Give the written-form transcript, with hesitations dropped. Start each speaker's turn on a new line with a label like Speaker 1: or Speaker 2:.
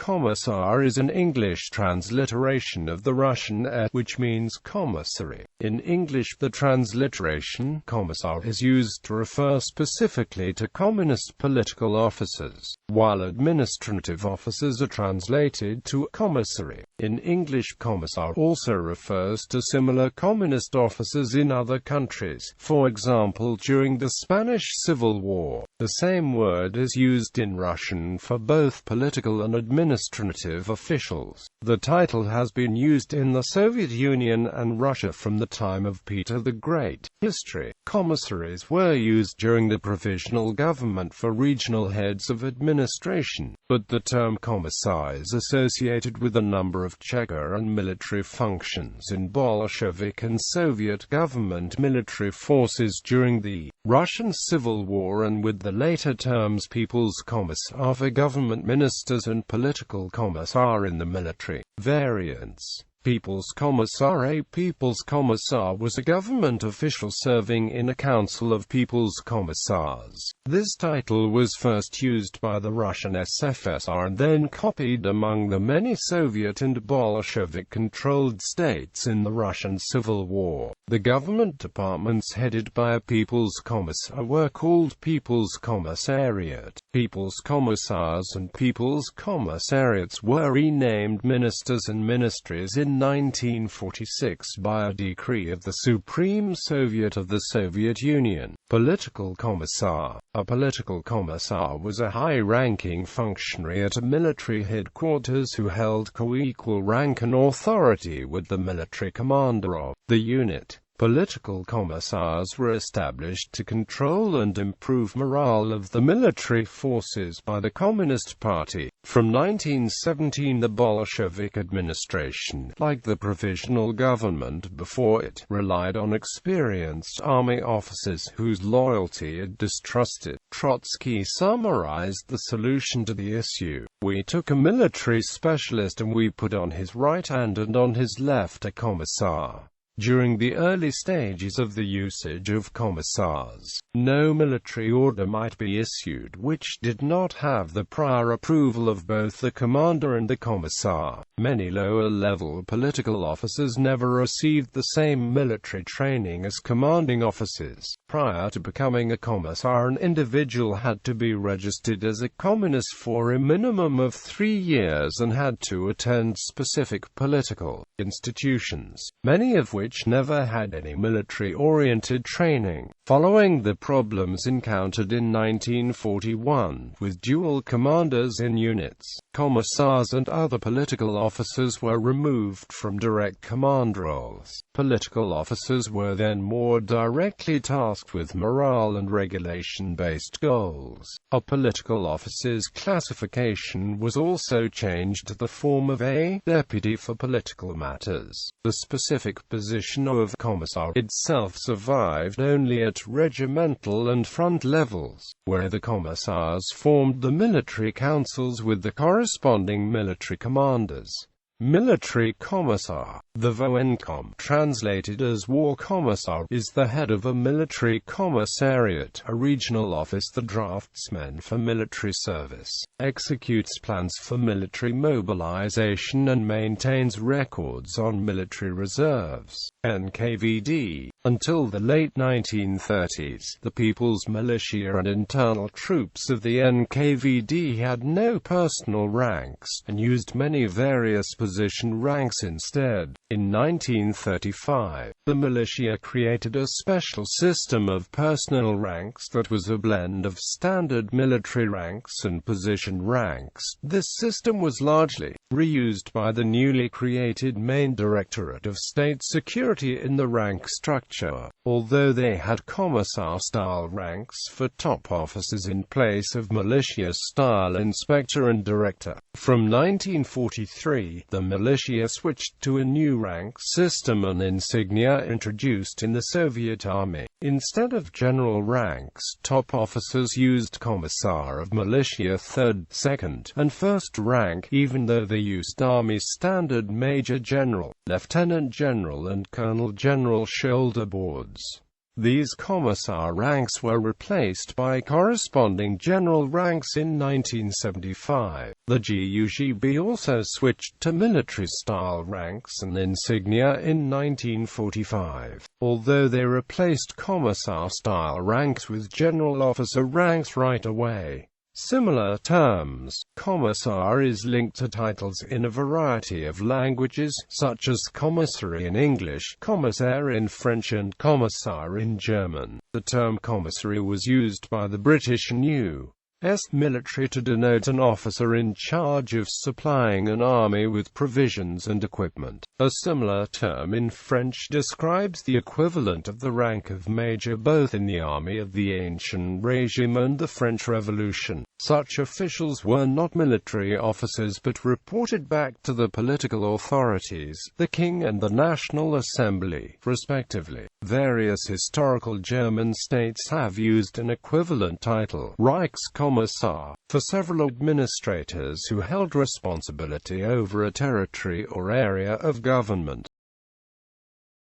Speaker 1: Commissar is an English transliteration of the Russian et, which means commissary. In English, the transliteration commissar is used to refer specifically to communist political officers, while administrative officers are translated to commissary. In English, commissar also refers to similar communist officers in other countries. For example, during the Spanish Civil War, the same word is used in Russian for both political and administrative officials. The title has been used in the Soviet Union and Russia from the time of Peter the Great. History. Commissaries were used during the provisional government for regional heads of administration, but the term commissar is associated with a number of checker and military functions in Bolshevik and Soviet government military forces during the Russian Civil War, and with the later terms People's Commissar for government ministers and political commissar in the military. Variants. People's Commissar. A People's Commissar was a government official serving in a council of People's Commissars. This title was first used by the Russian SFSR and then copied among the many Soviet and Bolshevik-controlled states in the Russian Civil War. The government departments headed by a People's Commissar were called People's Commissariat. People's Commissars and People's Commissariats were renamed ministers and ministries in 1946 by a decree of the Supreme Soviet of the Soviet Union. Political Commissar. A political commissar was a high-ranking functionary at a military headquarters who held co-equal rank and authority with the military commander of the unit. Political commissars were established to control and improve morale of the military forces by the Communist Party. From 1917, the Bolshevik administration, like the provisional government before it, relied on experienced army officers whose loyalty it distrusted. Trotsky summarized the solution to the issue. "We took a military specialist and we put on his right hand and on his left a commissar." During the early stages of the usage of commissars, no military order might be issued which did not have the prior approval of both the commander and the commissar. Many lower-level political officers never received the same military training as commanding officers. Prior to becoming a commissar, an individual had to be registered as a communist for a minimum of 3 years and had to attend specific political institutions, many of which never had any military-oriented training. Following the problems encountered in 1941, with dual commanders in units, commissars and other political officers were removed from direct command roles. Political officers were then more directly tasked with morale and regulation-based goals. A political officer's classification was also changed to the form of a deputy for political matters. The specific position of commissar itself survived only at regimental and front levels, where the commissars formed the military councils with the corresponding military commanders. Military Commissar. The Voenkom, translated as War Commissar, is the head of a military commissariat, a regional office that drafts men for military service, executes plans for military mobilization and maintains records on military reserves. NKVD. Until the late 1930s, the People's Militia and internal troops of the NKVD had no personal ranks, and used many various position ranks instead. In 1935, the militia created a special system of personnel ranks that was a blend of standard military ranks and position ranks. This system was largely reused by the newly created Main Directorate of State Security in the rank structure, although they had commissar-style ranks for top officers in place of militia-style inspector and director. From 1943, the militia switched to a new rank system, an insignia introduced in the Soviet Army. Instead of general ranks, top officers used commissar of militia 3rd, 2nd, and 1st rank, even though they used Army standard Major General, Lieutenant General and Colonel General shoulder boards. These commissar ranks were replaced by corresponding general ranks in 1975. The GUGB also switched to military-style ranks and insignia in 1945, although they replaced commissar-style ranks with general officer ranks right away. Similar terms, commissar is linked to titles in a variety of languages, such as commissary in English, commissaire in French and commissar in German. The term commissary was used by the British and U.S. military to denote an officer in charge of supplying an army with provisions and equipment. A similar term in French describes the equivalent of the rank of major both in the army of the Ancient Regime and the French Revolution. Such officials were not military officers but reported back to the political authorities, the king and the National Assembly, respectively. Various historical German states have used an equivalent title, Reichskommissar, for several administrators who held responsibility over a territory or area of government.